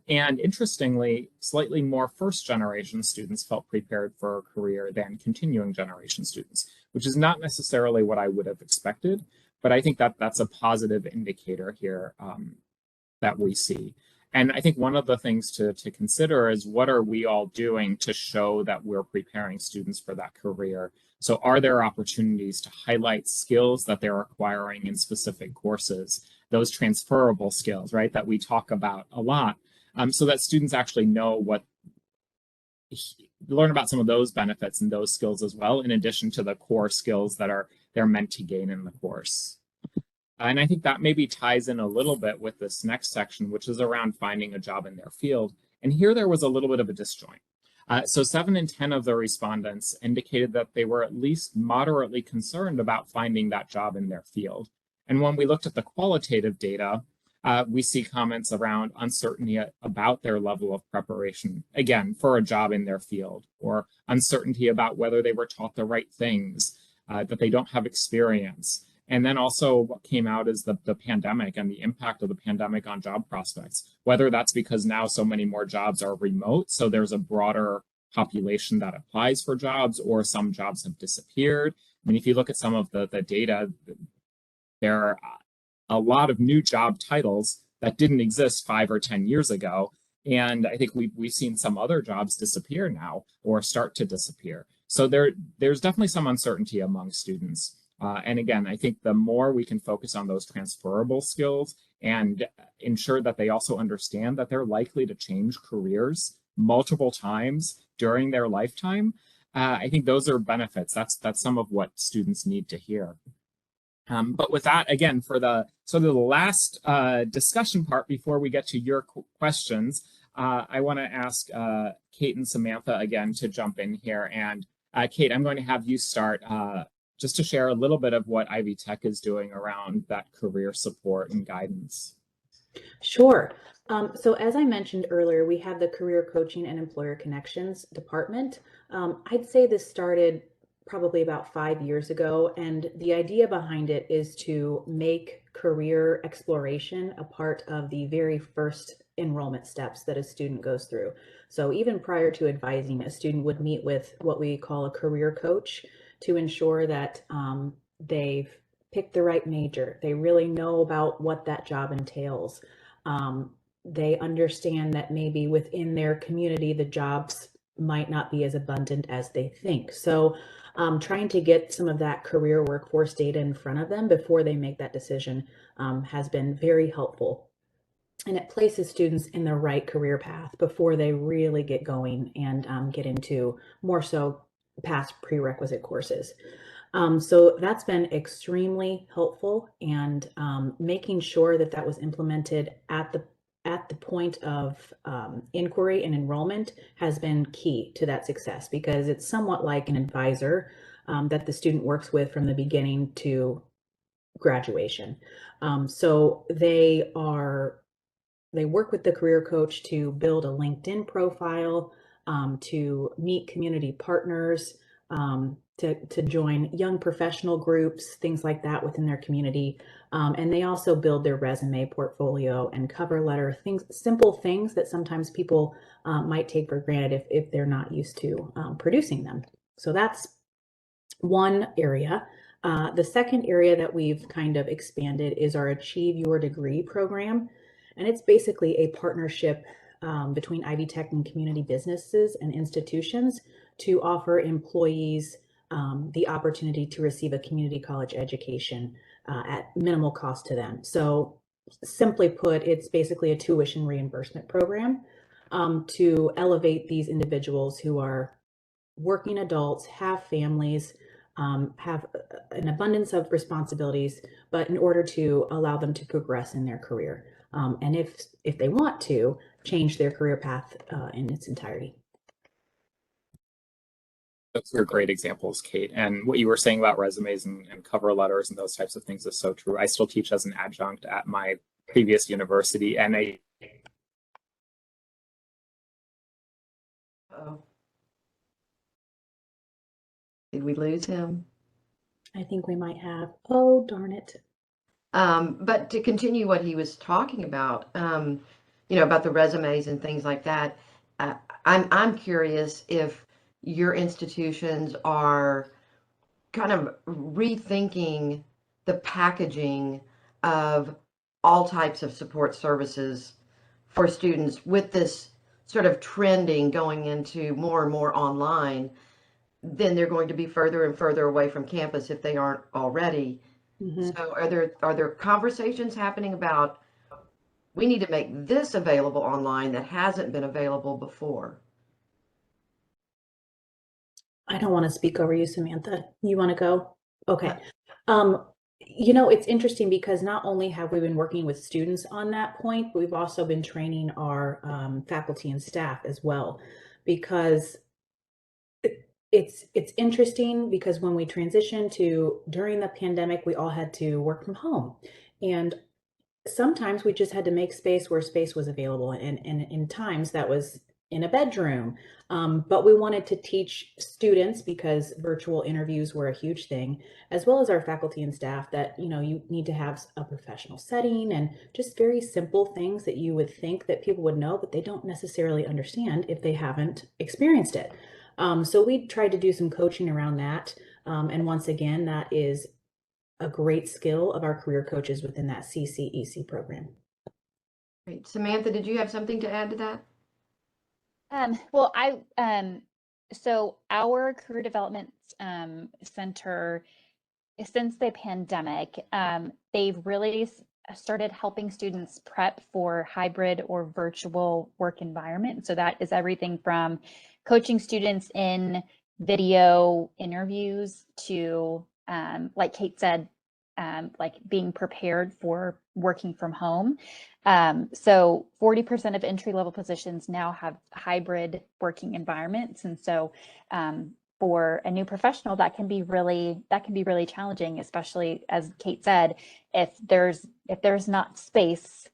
B: And interestingly, slightly more first-generation students felt prepared for a career than continuing generation students, which is not necessarily what I would have expected, but I think that's a positive indicator here that we see. And I think one of the things to consider is what are we all doing to show that we're preparing students for that career? So are there opportunities to highlight skills that they're acquiring in specific courses, those transferable skills, right, that we talk about a lot, so that students actually know learn about some of those benefits and those skills as well, in addition to the core skills that they're meant to gain in the course. And I think that maybe ties in a little bit with this next section, which is around finding a job in their field. And here there was a little bit of a disjoint. So 7 in 10 of the respondents indicated that they were at least moderately concerned about finding that job in their field. And when we looked at the qualitative data, we see comments around uncertainty about their level of preparation, again, for a job in their field, or uncertainty about whether they were taught the right things, that they don't have experience. And then also what came out is the pandemic and the impact of the pandemic on job prospects, whether that's because now so many more jobs are remote, so there's a broader population that applies for jobs, or some jobs have disappeared. I mean, if you look at some of the data, there are a lot of new job titles that didn't exist 5 or 10 years ago. And I think we've seen some other jobs disappear now or start to disappear. So there's definitely some uncertainty among students. And again, I think the more we can focus on those transferable skills and ensure that they also understand that they're likely to change careers multiple times during their lifetime, I think those are benefits. That's some of what students need to hear. But with that, again, for the sort of the last discussion part before we get to your questions, I want to ask Kate and Samantha again to jump in here. And Kate, I'm going to have you start just to share a little bit of what Ivy Tech is doing around that career support and guidance.
D: Sure. So as I mentioned earlier, we have the Career Coaching and Employer Connections department. I'd say this started probably about 5 years ago, and the idea behind it is to make career exploration a part of the very first enrollment steps that a student goes through. So even prior to advising, a student would meet with what we call a career coach to ensure that they've picked the right major. They really know about what that job entails. They understand that maybe within their community, the jobs might not be as abundant as they think. So trying to get some of that career workforce data in front of them before they make that decision has been very helpful. And it places students in the right career path before they really get going and get into more so past prerequisite courses. So that's been extremely helpful, and making sure that that was implemented at the point of inquiry and enrollment has been key to that success, because it's somewhat like an advisor that the student works with from the beginning to graduation. So they work with the career coach to build a LinkedIn profile, to meet community partners, to join young professional groups, things like that within their community. And they also build their resume, portfolio, and cover letter, simple things that sometimes people might take for granted if they're not used to producing them. So that's one area. The second area that we've kind of expanded is our Achieve Your Degree program. And it's basically a partnership between Ivy Tech and community businesses and institutions to offer employees the opportunity to receive a community college education at minimal cost to them. So simply put, it's basically a tuition reimbursement program to elevate these individuals who are working adults, have families, have an abundance of responsibilities, but in order to allow them to progress in their career. And if they want to, change their career path in its entirety.
B: Those are great examples, Kate. And what you were saying about resumes and cover letters and those types of things is so true. I still teach as an adjunct at my previous university, and
E: Uh-oh. Did we lose him?
D: I think we might have. Oh, darn it.
E: But to continue what he was talking about, about the resumes and things like that, I'm curious if your institutions are kind of rethinking the packaging of all types of support services for students with this sort of trending going into more and more online. Then they're going to be further and further away from campus if they aren't already.
D: Mhm.
E: So are there conversations happening about we need to make this available online that hasn't been available before?
D: I don't want to speak over you, Samantha. You want to go? Okay.
E: Yeah.
D: It's interesting because not only have we been working with students on that point, but we've also been training our faculty and staff as well, because it's interesting because when we transitioned to during the pandemic, we all had to work from home, and sometimes we just had to make space where space was available, and in times that was in a bedroom. But we wanted to teach students, because virtual interviews were a huge thing, as well as our faculty and staff, that you need to have a professional setting and just very simple things that you would think that people would know, but they don't necessarily understand if they haven't experienced it. So we tried to do some coaching around that. And once again, that is a great skill of our career coaches within that CCEC program.
E: Great. Samantha, did you have something to add to that?
C: Well, so our career development center, since the pandemic, they've really started helping students prep for hybrid or virtual work environment. So that is everything from coaching students in video interviews to, like Kate said, like being prepared for working from home. So 40% of entry-level positions now have hybrid working environments. And so for a new professional, that can be really challenging, especially as Kate said, if there's not space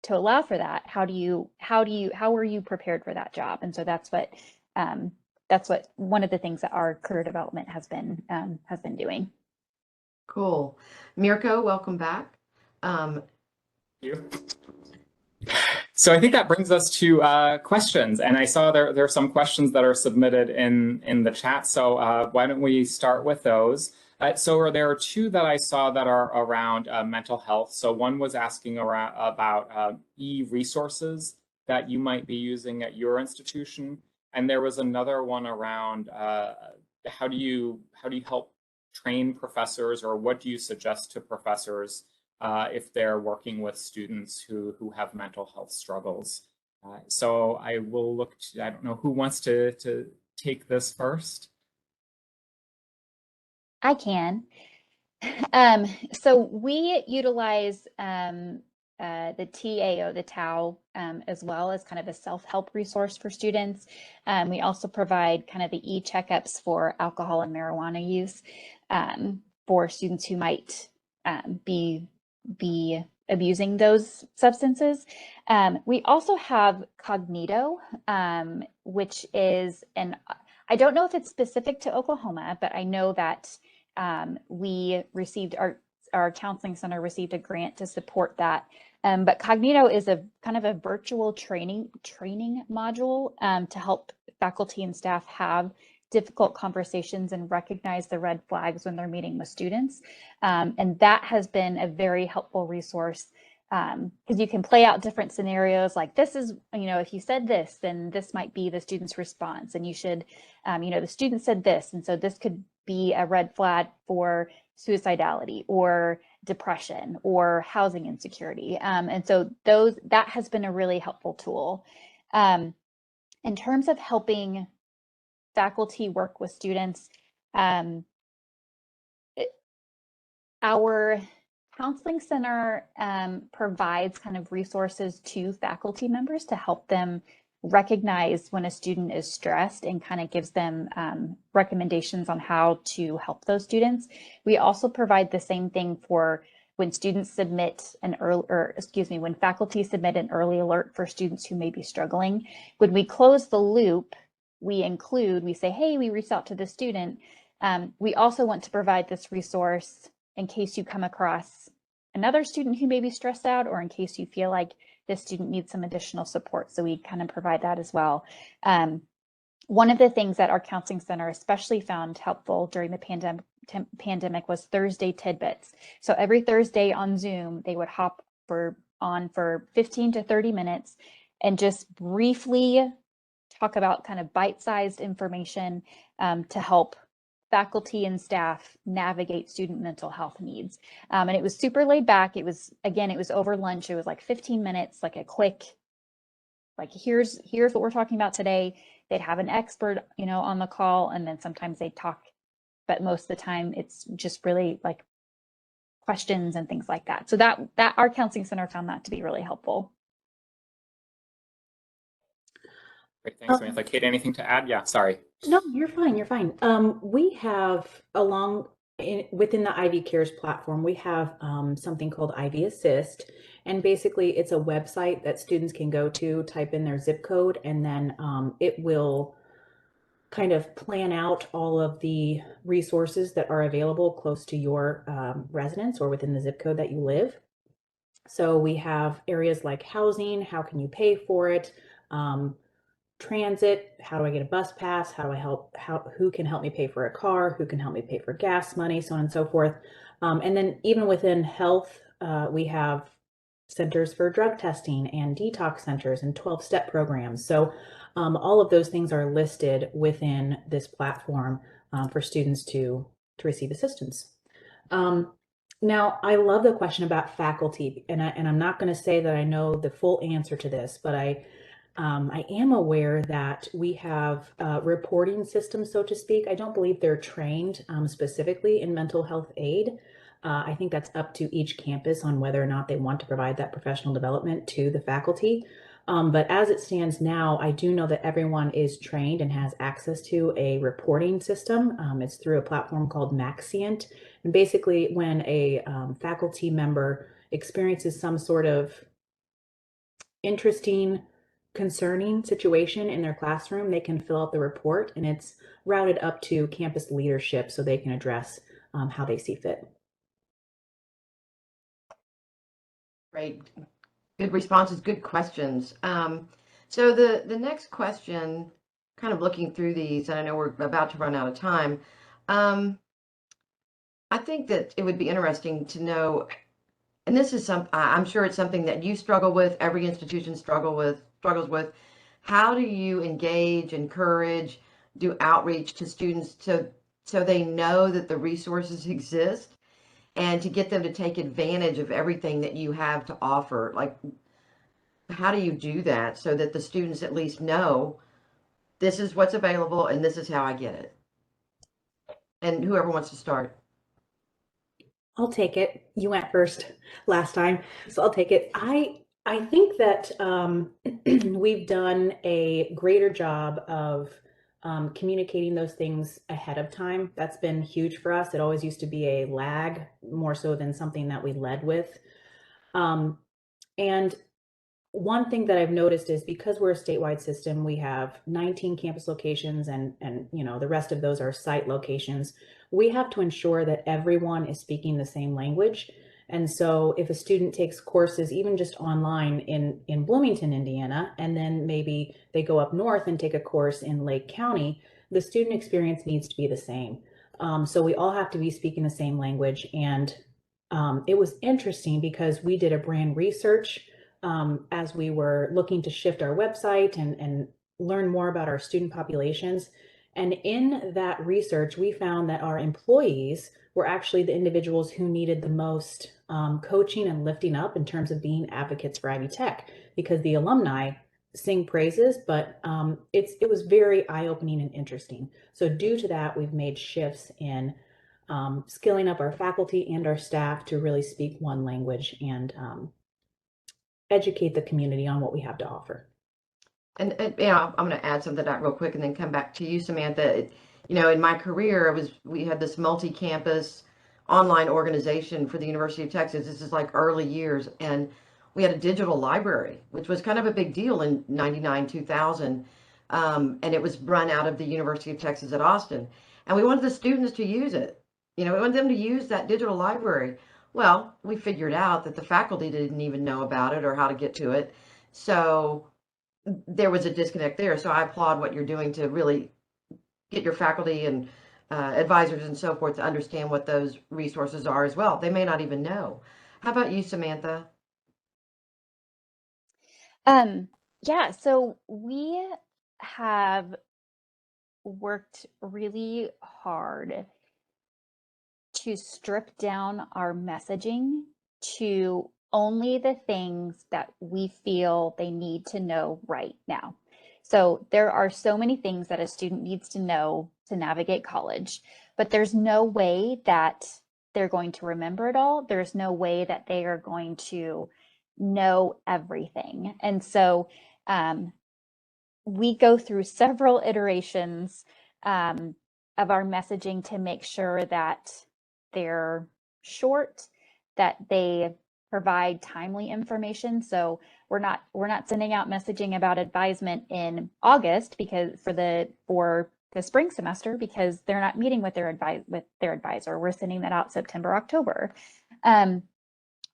C: to allow for that, how are you prepared for that job? And so that's what one of the things that our career development has been doing.
E: Cool. Mirko, welcome back.
B: you. So I think that brings us to questions, and I saw there are some questions that are submitted in the chat. So why don't we start with those? So there are two that I saw that are around mental health. So one was asking about e-resources that you might be using at your institution, and there was another one around how do you help train professors, or what do you suggest to professors if they're working with students who have mental health struggles. So I will look to, I don't know who wants to take this first.
C: I can. So we utilize the TAO, the TAO, as well as kind of a self-help resource for students. We also provide kind of the e-checkups for alcohol and marijuana use for students who might be be abusing those substances. We also have Cognito, which is I don't know if it's specific to Oklahoma, but I know that we received our counseling center received a grant to support that. But Cognito is a kind of a virtual training module to help faculty and staff have difficult conversations and recognize the red flags when they're meeting with students. And that has been a very helpful resource because you can play out different scenarios like this is, if you said this, then this might be the student's response. And you should, the student said this. And so this could be a red flag for suicidality or depression or housing insecurity. And so that has been a really helpful tool. In terms of helping faculty work with students, our counseling center provides kind of resources to faculty members to help them recognize when a student is stressed and kind of gives them recommendations on how to help those students. We also provide the same thing for when students submit when faculty submit an early alert for students who may be struggling. When we close the loop, we say, hey, we reached out to the student. We also want to provide this resource in case you come across another student who may be stressed out, or in case you feel like this student needs some additional support. So we kind of provide that as well. One of the things that our counseling center especially found helpful during the pandemic was Thursday tidbits. So every Thursday on Zoom, they would hop on for 15 to 30 minutes and just briefly talk about kind of bite-sized information to help faculty and staff navigate student mental health needs. And it was super laid back. It was over lunch. It was like 15 minutes, like a quick, like here's what we're talking about today. They'd have an expert, on the call, and then sometimes they'd talk, but most of the time it's just really like questions and things like that. So that our counseling center found that to be really helpful.
B: Great, thanks, Samantha. Kate, anything to add? Yeah, sorry.
D: No, you're fine. You're fine. We have within the Ivy Cares platform, we have something called Ivy Assist, and basically it's a website that students can go to, type in their zip code, and then it will kind of plan out all of the resources that are available close to your residence or within the zip code that you live. So we have areas like housing, how can you pay for it? Transit, how do I get a bus pass? Who can help me pay for a car? Who can help me pay for gas money? So on and so forth. And then even within health, we have centers for drug testing and detox centers and 12-step programs. So all of those things are listed within this platform for students to receive assistance. Now, I love the question about faculty, and I'm not going to say that I know the full answer to this, but I am aware that we have reporting systems, so to speak. I don't believe they're trained specifically in mental health aid. I think that's up to each campus on whether or not they want to provide that professional development to the faculty. But as it stands now, I do know that everyone is trained and has access to a reporting system. It's through a platform called Maxient. And basically, when a faculty member experiences some sort of interesting, concerning situation in their classroom, they can fill out the report, and it's routed up to campus leadership so they can address how they see fit.
E: Great. Good responses, good questions. So the next question, kind of looking through these, and I know we're about to run out of time. I think that it would be interesting to know, and this is I'm sure it's something that you struggle with, every institution struggles with. How do you engage, encourage, do outreach to students so they know that the resources exist, and to get them to take advantage of everything that you have to offer? Like, how do you do that so that the students at least know this is what's available and this is how I get it? And whoever wants to start.
D: I'll take it. You went first last time, so I'll take it. I think that we've done a greater job of communicating those things ahead of time. That's been huge for us. It always used to be a lag more so than something that we led with. And one thing that I've noticed is because we're a statewide system, we have 19 campus locations and you know, the rest of those are site locations. We have to ensure that everyone is speaking the same language. And so if a student takes courses, even just online in Bloomington, Indiana, and then maybe they go up north and take a course in Lake County, the student experience needs to be the same. So we all have to be speaking the same language. And it was interesting because we did a brand research as we were looking to shift our website and learn more about our student populations. And in that research, we found that our employees were actually the individuals who needed the most coaching and lifting up in terms of being advocates for Ivy Tech, because the alumni sing praises, but it was very eye-opening and interesting. So due to that, we've made shifts in skilling up our faculty and our staff to really speak one language and educate the community on what we have to offer.
E: And yeah, I'm going to add something to that real quick and then come back to you, Samantha. You know, in my career, we had this multi-campus online organization for the University of Texas. This is like early years, and we had a digital library, which was kind of a big deal in 99, 2000. And it was run out of the University of Texas at Austin. And we wanted the students to use it. You know, we wanted them to use that digital library. Well, we figured out that the faculty didn't even know about it or how to get to it. So there was a disconnect there. So I applaud what you're doing to really get your faculty and advisors and so forth to understand what those resources are as well. They may not even know. How about you, Samantha?
C: Yeah, so we have worked really hard to strip down our messaging to only the things that we feel they need to know right now. So there are so many things that a student needs to know to navigate college, but there's no way that they're going to remember it all. There's no way that they are going to know everything. And so we go through several iterations of our messaging to make sure that they're short, that they provide timely information. So we're not sending out messaging about advisement in August because for the spring semester because they're not meeting with their advisor. We're sending that out September, October.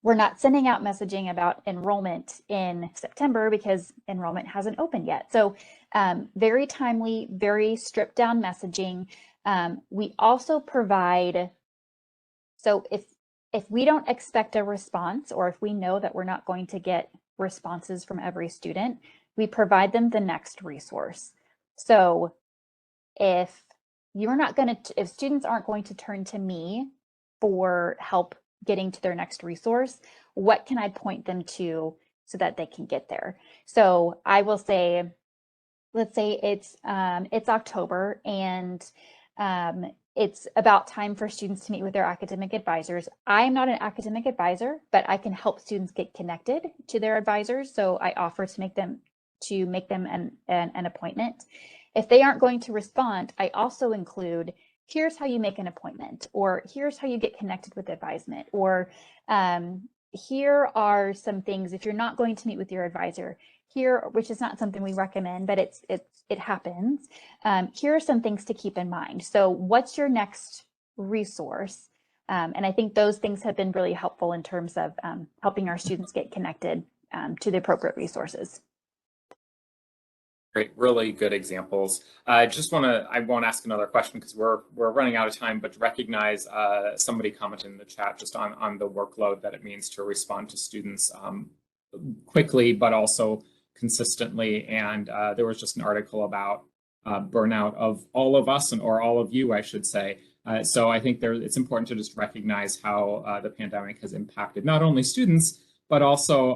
C: We're not sending out messaging about enrollment in September because enrollment hasn't opened yet. So very timely, very stripped down messaging. We also provide, so if we don't expect a response or if we know that we're not going to get responses from every student, we provide them the next resource. So if students aren't going to turn to me for help getting to their next resource, what can I point them to so that they can get there? So I will say, let's say it's October and it's about time for students to meet with their academic advisors. I am not an academic advisor, but I can help students get connected to their advisors. So I offer to make them an appointment. If they aren't going to respond, I also include, here's how you make an appointment, or here's how you get connected with advisement, or here are some things if you're not going to meet with your advisor here, which is not something we recommend, but it happens. Here are some things to keep in mind. So what's your next resource? And I think those things have been really helpful in terms of helping our students get connected to the appropriate resources.
B: Great, really good examples. I won't ask another question because we're running out of time, but recognize somebody commented in the chat just on the workload that it means to respond to students quickly, but also consistently. And there was just an article about burnout of all of us, or all of you, I should say. So I think it's important to just recognize how the pandemic has impacted not only students, but also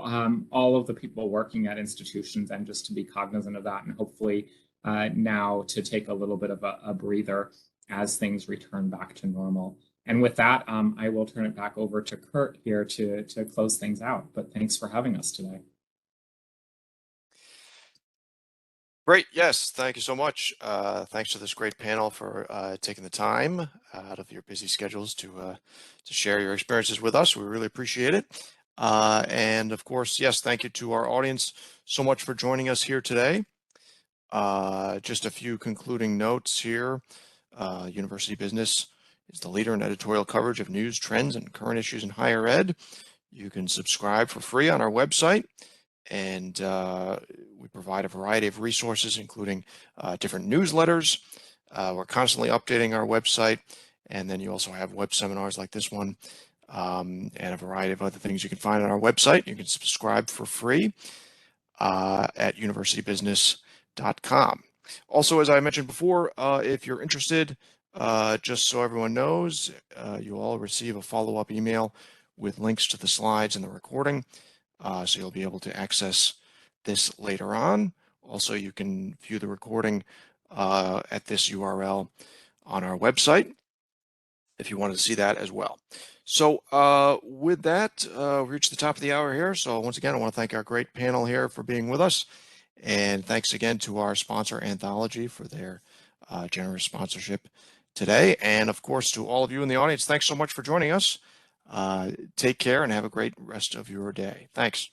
B: all of the people working at institutions, and just to be cognizant of that, and hopefully now to take a little bit of a breather as things return back to normal. And with that, I will turn it back over to Kurt here to close things out. But thanks for having us today.
A: Great. Yes. Thank you so much. Thanks to this great panel for taking the time out of your busy schedules to share your experiences with us. We really appreciate it. And of course, yes, thank you to our audience so much for joining us here today. Just a few concluding notes here. University Business is the leader in editorial coverage of news, trends, and current issues in higher ed. You can subscribe for free on our website, and we provide a variety of resources, including different newsletters. We're constantly updating our website, and then you also have web seminars like this one, and a variety of other things you can find on our website. You can subscribe for free at universitybusiness.com. Also, as I mentioned before, if you're interested, just so everyone knows, you'll all receive a follow-up email with links to the slides and the recording, so you'll be able to access this later on. Also, you can view the recording at this URL on our website if you wanted to see that as well. So with that, we reached the top of the hour here. So once again, I want to thank our great panel here for being with us. And thanks again to our sponsor, Anthology, for their generous sponsorship today. And of course, to all of you in the audience, thanks so much for joining us. Take care and have a great rest of your day. Thanks.